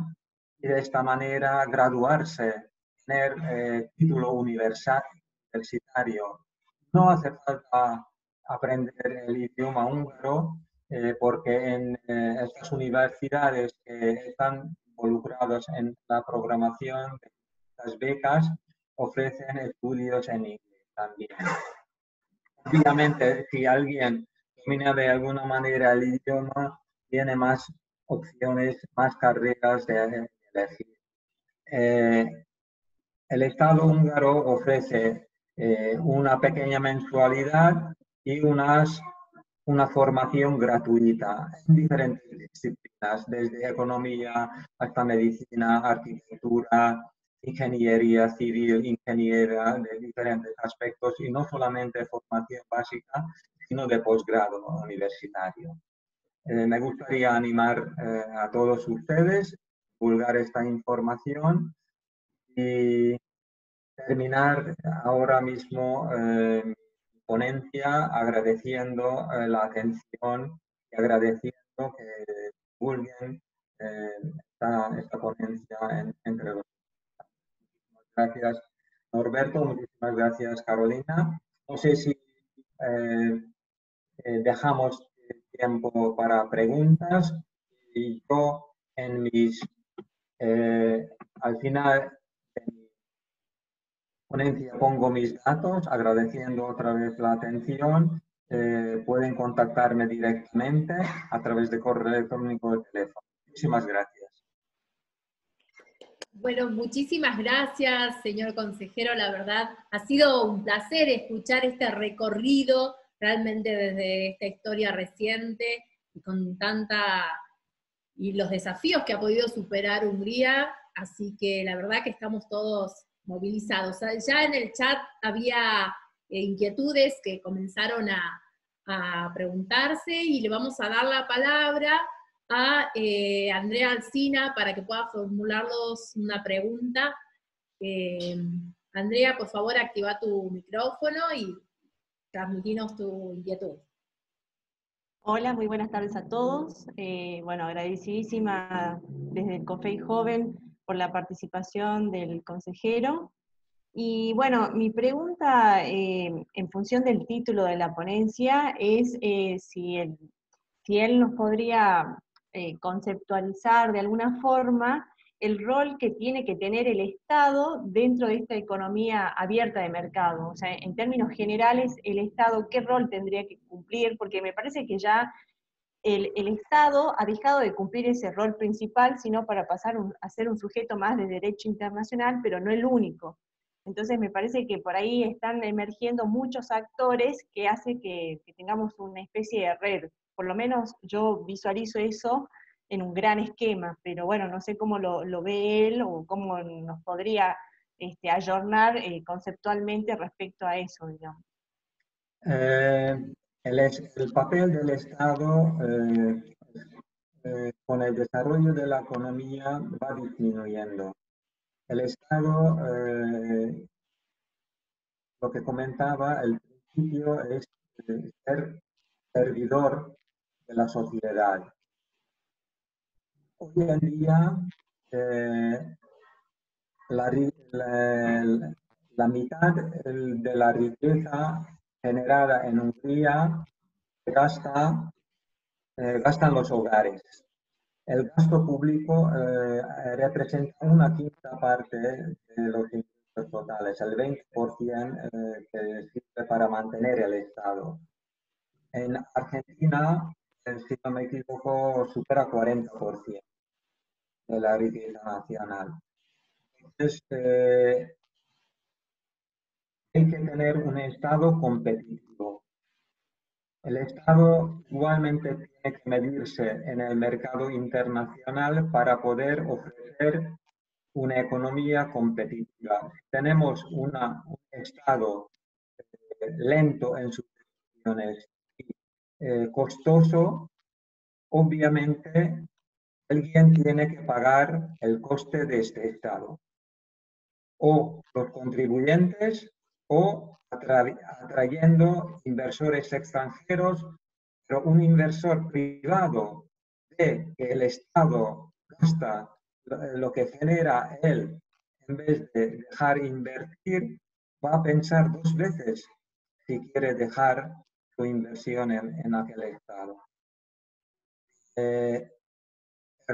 y de esta manera graduarse, tener título universitario. No hace falta aprender el idioma húngaro porque en estas universidades están involucrados en la programación de las becas ofrecen estudios en inglés también. Obviamente, si alguien domina de alguna manera el idioma, tiene más opciones, más carreras de elegir. El Estado húngaro ofrece una pequeña mensualidad y una formación gratuita en diferentes disciplinas, desde economía hasta medicina, arquitectura, ingeniería civil, ingeniería de diferentes aspectos, y no solamente formación básica, sino de posgrado universitario. Me gustaría animar a todos ustedes a divulgar esta información y terminar ahora mismo mi ponencia agradeciendo la atención y agradeciendo que divulguen esta ponencia entre los. Muchísimas gracias, Norberto. Muchísimas gracias, Carolina. No sé si dejamos tiempo para preguntas, y yo en al final de mi ponencia pongo mis datos, agradeciendo otra vez la atención. Pueden contactarme directamente a través de correo electrónico o de teléfono. Muchísimas gracias. Bueno, muchísimas gracias, señor consejero. La verdad, ha sido un placer escuchar este recorrido realmente desde esta historia reciente y con y los desafíos que ha podido superar Hungría. Así que la verdad que estamos todos movilizados. Ya en el chat había inquietudes que comenzaron a preguntarse, y le vamos a dar la palabra a Andrea Alsina para que pueda formularlos una pregunta. Andrea, por favor, activa tu micrófono y transmitinos tu inquietud. Hola, muy buenas tardes a todos. Bueno, agradecidísima desde el COFEI Joven por la participación del consejero. Y bueno, mi pregunta en función del título de la ponencia es si él nos podría conceptualizar de alguna forma el rol que tiene que tener el Estado dentro de esta economía abierta de mercado. O sea, en términos generales, el Estado, ¿qué rol tendría que cumplir? Porque me parece que ya el Estado ha dejado de cumplir ese rol principal, sino para pasar a ser un sujeto más de derecho internacional, pero no el único. Entonces me parece que por ahí están emergiendo muchos actores que hace que tengamos una especie de red. Por lo menos yo visualizo eso en un gran esquema, pero bueno, no sé cómo lo ve él o cómo nos podría ayornar conceptualmente respecto a eso, digamos. El papel del Estado con el desarrollo de la economía va disminuyendo. El Estado, lo que comentaba, el principio es ser servidor de la sociedad. Hoy en día, la mitad de la riqueza generada en Hungría gastan los hogares. El gasto público representa una quinta parte de los ingresos totales, el 20% que sirve para mantener el Estado. En Argentina, si no me equivoco, supera 40% de la riqueza nacional. Entonces, hay que tener un Estado competitivo. El Estado igualmente tiene que medirse en el mercado internacional para poder ofrecer una economía competitiva. Tenemos un Estado lento en sus decisiones y costoso, obviamente alguien tiene que pagar el coste de este Estado. O los contribuyentes, o atrayendo inversores extranjeros, pero un inversor privado ve que el Estado gasta lo que genera él, en vez de dejar invertir, va a pensar dos veces si quiere dejar su inversión en aquel Estado. El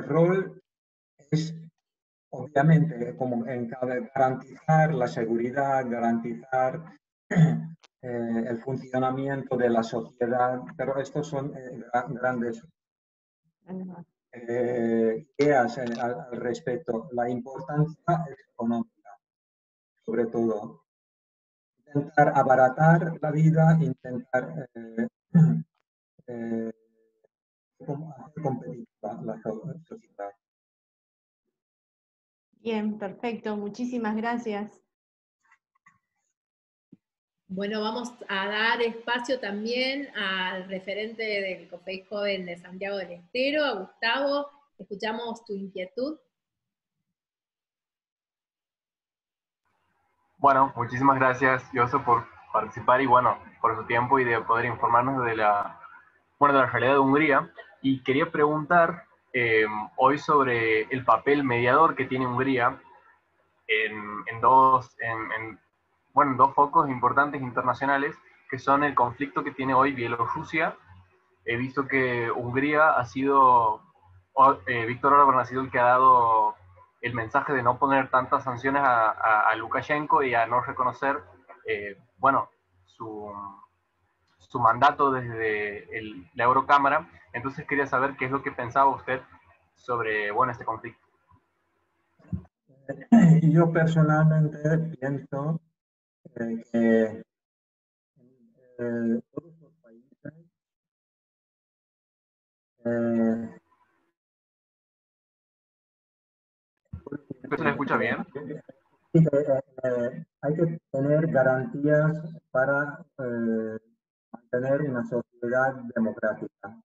rol es obviamente como garantizar la seguridad, garantizar el funcionamiento de la sociedad, pero estos son grandes ideas al respecto. La importancia es económica, sobre todo. Intentar abaratar la vida, intentar hacer competitiva la sociedad. Bien, perfecto. Muchísimas gracias. Bueno, vamos a dar espacio también al referente del COFEI Joven de Santiago del Estero, a Gustavo. Escuchamos tu inquietud. Bueno, muchísimas gracias, Yoso, por participar y bueno, por su tiempo y de poder informarnos de la realidad de Hungría. Y quería preguntar hoy sobre el papel mediador que tiene Hungría en dos focos importantes internacionales, que son el conflicto que tiene hoy Bielorrusia. He visto que Hungría ha sido, Víctor Orbán ha sido el que ha dado el mensaje de no poner tantas sanciones a Lukashenko y a no reconocer, su mandato desde la Eurocámara. Entonces quería saber qué es lo que pensaba usted sobre, este conflicto. Yo personalmente pienso que todos los países ¿Se le escucha bien? hay que tener garantías para mantener una sociedad democrática.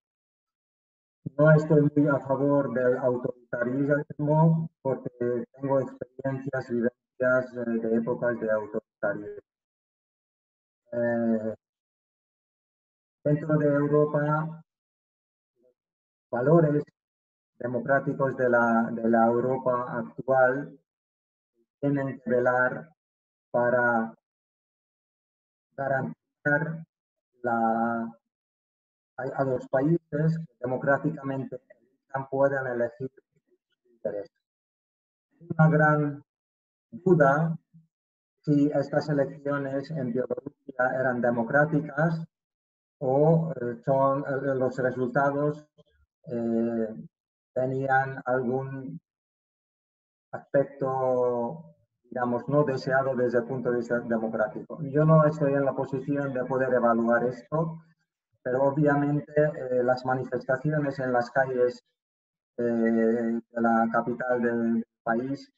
No estoy muy a favor del autoritarismo porque tengo experiencias, vivencias de épocas de autoritarismo. Dentro de Europa, valores democráticos de la Europa actual tienen que velar para garantizar a los países que democráticamente puedan elegir sus intereses. Una gran duda si estas elecciones en Bielorrusia eran democráticas o son los resultados tenían algún aspecto, digamos, no deseado desde el punto de vista democrático. Yo no estoy en la posición de poder evaluar esto, pero obviamente las manifestaciones en las calles de la capital del país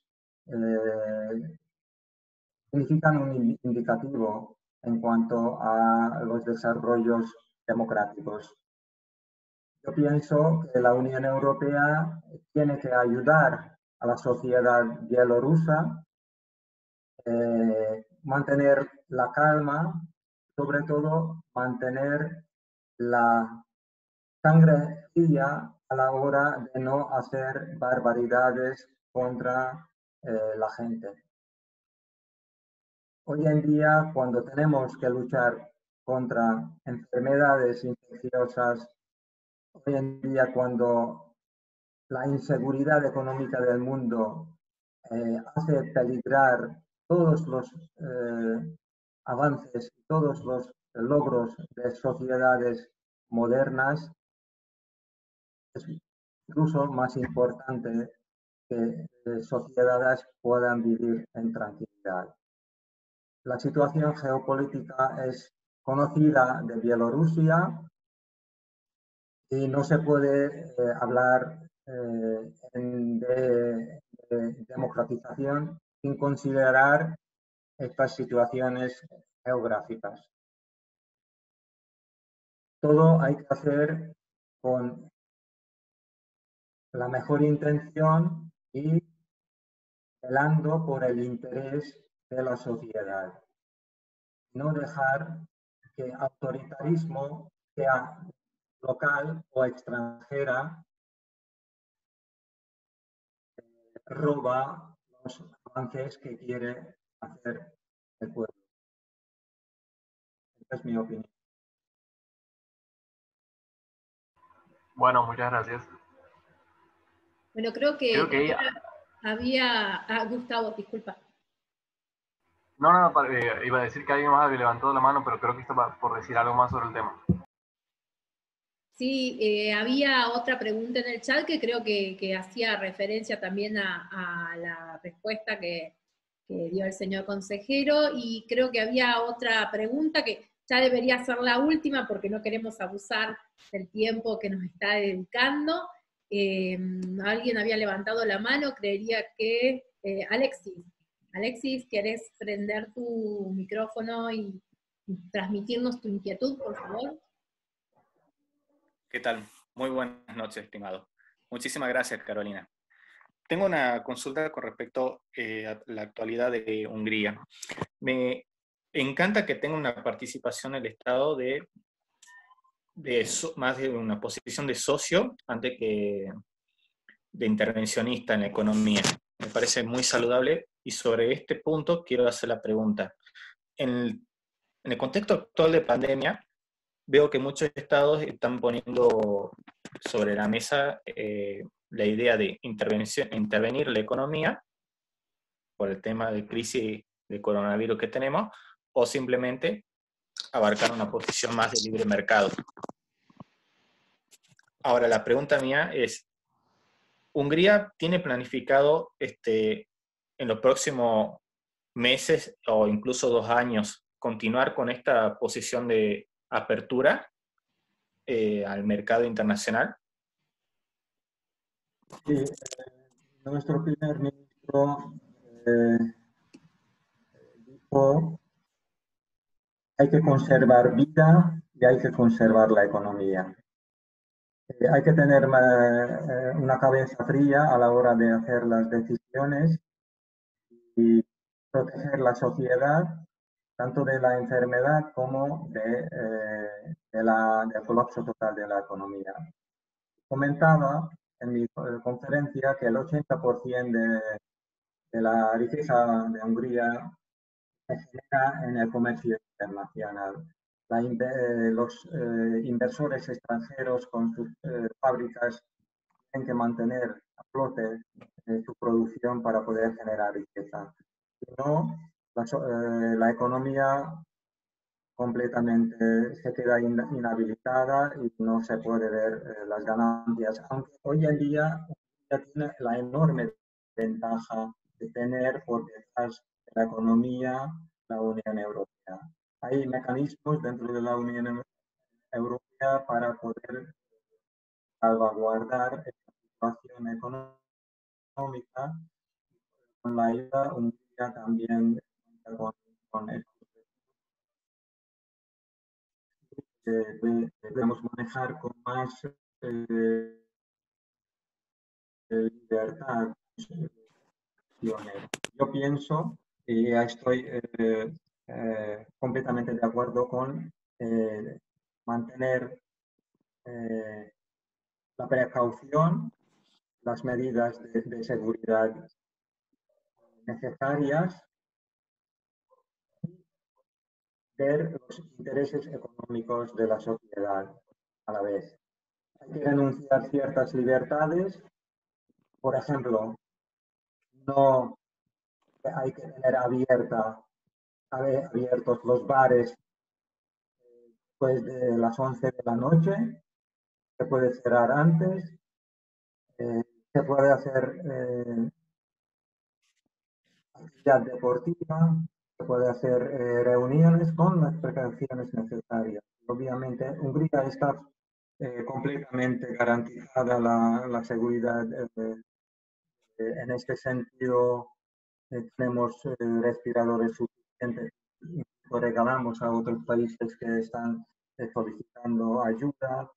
significan un indicativo en cuanto a los desarrollos democráticos. Yo pienso que la Unión Europea tiene que ayudar a la sociedad bielorrusa, mantener la calma, sobre todo mantener la sangre fría a la hora de no hacer barbaridades contra la gente. Hoy en día, cuando tenemos que luchar contra enfermedades infecciosas, hoy en día cuando la inseguridad económica del mundo hace peligrar todos los avances, todos los logros de sociedades modernas, es incluso más importante que sociedades puedan vivir en tranquilidad. La situación geopolítica es conocida de Bielorrusia y no se puede hablar de democratización sin considerar estas situaciones geográficas. Todo hay que hacer con la mejor intención y velando por el interés de la sociedad. No dejar que autoritarismo, sea local o extranjera, roba los avances que quiere hacer el pueblo. Esta es mi opinión. Bueno, muchas gracias. Bueno, creo que Creo que había... Ah, Gustavo, disculpa. no, iba a decir que alguien más había levantado la mano, pero creo que estaba por decir algo más sobre el tema. Sí, había otra pregunta en el chat que creo que hacía referencia también a la respuesta que dio el señor consejero, y creo que había otra pregunta que ya debería ser la última porque no queremos abusar del tiempo que nos está dedicando. Alguien había levantado la mano, creería que Alexis. Alexis, ¿querés prender tu micrófono y transmitirnos tu inquietud, por favor? ¿Qué tal? Muy buenas noches, estimado. Muchísimas gracias, Carolina. Tengo una consulta con respecto a la actualidad de Hungría. Me encanta que tenga una participación el Estado más de una posición de socio antes que de intervencionista en la economía. Me parece muy saludable y sobre este punto quiero hacer la pregunta. En el contexto actual de pandemia, veo que muchos estados están poniendo sobre la mesa la idea de intervenir la economía por el tema de crisis de coronavirus que tenemos, o simplemente abarcar una posición más de libre mercado. Ahora, la pregunta mía es, ¿Hungría tiene planificado en los próximos meses o incluso 2 años continuar con esta posición de apertura al mercado internacional? Sí, nuestro primer ministro dijo hay que conservar vida y hay que conservar la economía. Hay que tener una cabeza fría a la hora de hacer las decisiones y proteger la sociedad tanto de la enfermedad como del colapso total de la economía. Comentaba en mi conferencia que el 80% de la riqueza de Hungría se genera en el comercio internacional. Los inversores extranjeros con sus fábricas tienen que mantener a flote su producción para poder generar riqueza. Si no, la economía completamente se queda inhabilitada y no se puede ver las ganancias. Aunque hoy en día ya tiene la enorme ventaja de tener por detrás de la economía la Unión Europea. Hay mecanismos dentro de la Unión Europea para poder salvaguardar esta situación económica. Con la ayuda, Hungría también con estos debemos manejar con más libertad. Yo pienso y ya estoy completamente de acuerdo con mantener la precaución, las medidas de seguridad necesarias, ver los intereses económicos de la sociedad a la vez. Hay que renunciar ciertas libertades, por ejemplo, no hay que tener abiertos los bares después de las 11 de la noche, se puede cerrar antes, se puede hacer actividad deportiva, se puede hacer reuniones con las precauciones necesarias. Obviamente, Hungría está completamente garantizada la seguridad. En este sentido, tenemos respiradores suficientes. Lo regalamos a otros países que están solicitando ayuda.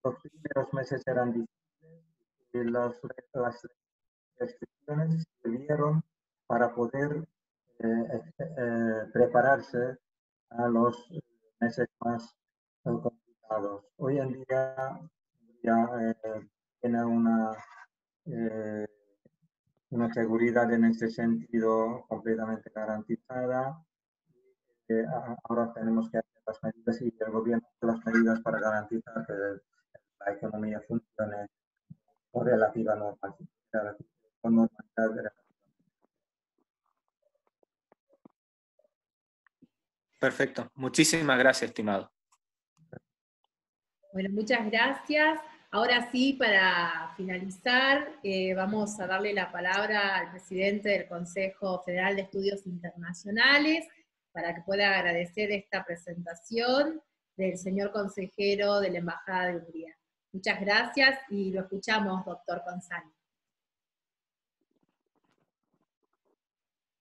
Los primeros meses eran difíciles y las restricciones sirvieron para poder prepararse a los meses más complicados. Hoy en día ya tiene eh, una seguridad en este sentido completamente garantizada. Ahora tenemos que hacer las medidas y el gobierno hace las medidas para garantizar que la economía funcione o relativa normalidad. Perfecto. Muchísimas gracias, estimado. Bueno, muchas gracias. Ahora sí, para finalizar, vamos a darle la palabra al presidente del Consejo Federal de Estudios Internacionales para que pueda agradecer esta presentación del señor consejero de la Embajada de Hungría. Muchas gracias y lo escuchamos, doctor Consani.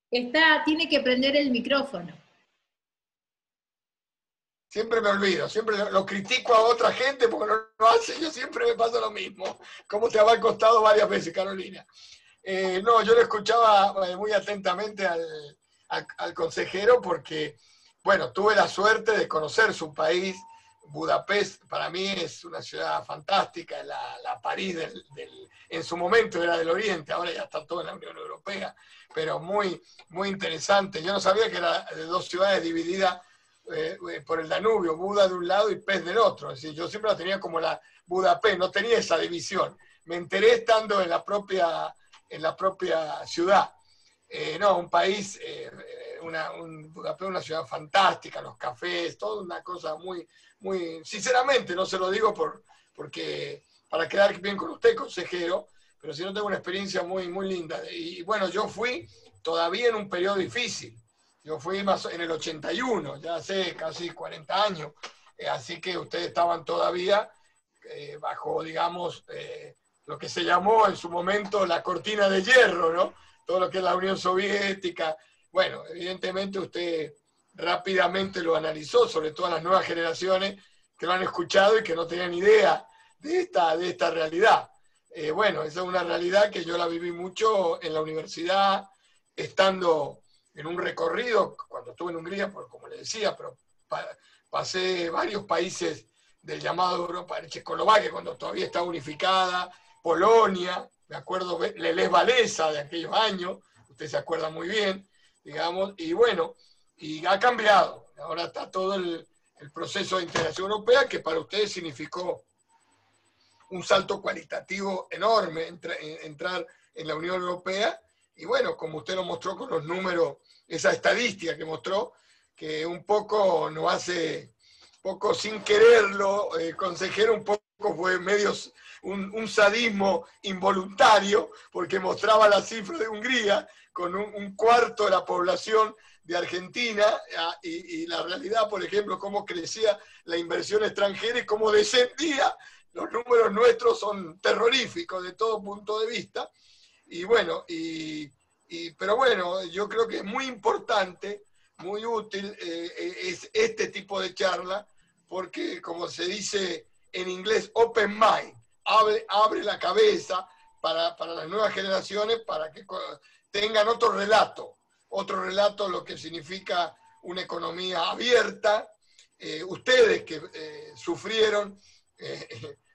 Tiene que prender el micrófono. Siempre me olvido, siempre lo critico a otra gente porque no lo hace, yo siempre me pasa lo mismo. Como te ha costado varias veces, Carolina. No, yo lo escuchaba muy atentamente al consejero porque, bueno, tuve la suerte de conocer su país. Budapest para mí es una ciudad fantástica, la París en su momento era del Oriente, ahora ya está todo en la Unión Europea, pero muy, muy interesante. Yo no sabía que era de dos ciudades divididas por el Danubio, Buda de un lado y Pest del otro. Es decir, yo siempre la tenía como la Budapest, no tenía esa división. Me enteré estando en la propia ciudad. No, un país, Budapest, una ciudad fantástica, los cafés, toda una cosa muy, muy, sinceramente, no se lo digo porque para quedar bien con usted, consejero, pero si no tengo una experiencia muy, muy linda. Y bueno, yo fui todavía en un periodo difícil. Yo fui más en el 81, ya hace casi 40 años, así que ustedes estaban todavía bajo, digamos, lo que se llamó en su momento la cortina de hierro, ¿no? Todo lo que es la Unión Soviética. Bueno, evidentemente usted rápidamente lo analizó, sobre todo las nuevas generaciones que lo han escuchado y que no tenían idea de esta realidad. Bueno, esa es una realidad que yo la viví mucho en la universidad, estando en un recorrido, cuando estuve en Hungría, como le decía, pero pasé varios países del llamado Europa, Checoslovaquia, cuando todavía estaba unificada, Polonia, me acuerdo, Lech Walesa de aquellos años, usted se acuerda muy bien, digamos, y bueno, y ha cambiado. Ahora está todo el proceso de integración europea, que para ustedes significó un salto cualitativo enorme, entrar en la Unión Europea. Y bueno, como usted lo mostró con los números, esa estadística que mostró, que un poco nos hace, poco sin quererlo, consejero, un poco fue medio un sadismo involuntario, porque mostraba la cifra de Hungría con un cuarto de la población de Argentina, y la realidad, por ejemplo, cómo crecía la inversión extranjera y cómo descendía. Los números nuestros son terroríficos de todo punto de vista. Y bueno, pero bueno, yo creo que es muy importante, muy útil es este tipo de charla, porque como se dice en inglés, open mind, abre la cabeza para las nuevas generaciones, para que tengan otro relato lo que significa una economía abierta. Ustedes que sufrieron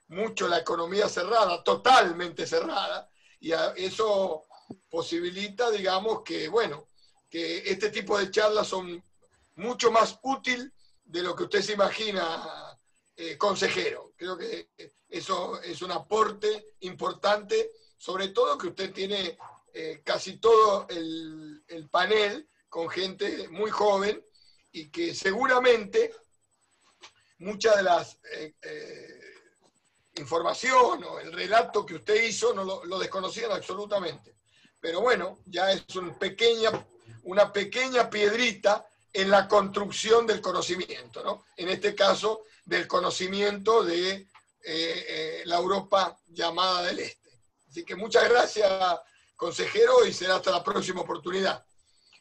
mucho la economía cerrada, totalmente cerrada, y eso posibilita, digamos, que, bueno, que este tipo de charlas son mucho más útil de lo que usted se imagina, consejero. Creo que eso es un aporte importante, sobre todo que usted tiene casi todo el panel con gente muy joven y que seguramente muchas de las información o el relato que usted hizo no lo desconocían absolutamente. Pero bueno, ya es una pequeña piedrita en la construcción del conocimiento, ¿no? En este caso, del conocimiento de la Europa llamada del Este. Así que muchas gracias, consejero, y será hasta la próxima oportunidad.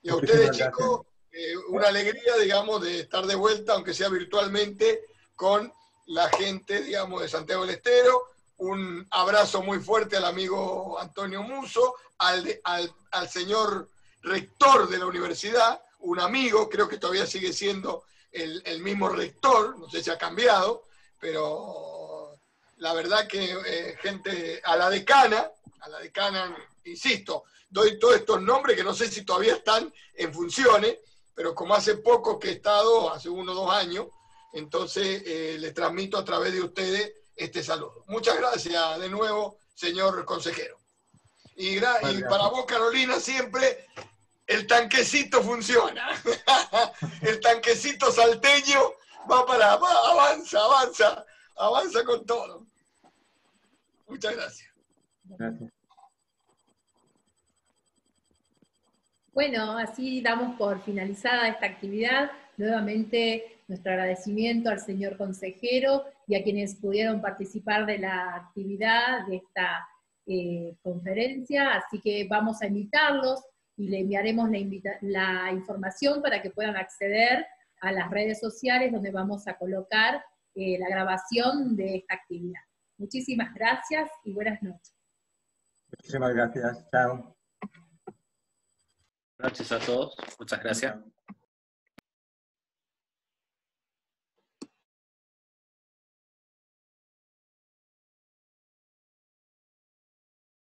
Y a ustedes, chicos, una alegría, digamos, de estar de vuelta, aunque sea virtualmente, con la gente, digamos, de Santiago del Estero. Un abrazo muy fuerte al amigo Antonio Musso, al señor rector de la universidad, un amigo, creo que todavía sigue siendo el mismo rector, no sé si ha cambiado, pero la verdad que gente, a la decana, insisto, doy todos estos nombres que no sé si todavía están en funciones, pero como hace poco que he estado, hace 1 o 2 años, entonces les transmito a través de ustedes este saludo. Muchas gracias de nuevo señor consejero. Y para vos, Carolina, siempre el tanquecito funciona. El tanquecito salteño avanza con todo. Muchas gracias. Gracias. Bueno, así damos por finalizada esta actividad. Nuevamente nuestro agradecimiento al señor consejero y a quienes pudieron participar de la actividad de esta conferencia. Así que vamos a invitarlos y le enviaremos la información para que puedan acceder a las redes sociales donde vamos a colocar la grabación de esta actividad. Muchísimas gracias y buenas noches. Muchísimas gracias. Chao. Buenas noches a todos. Muchas gracias. Chao.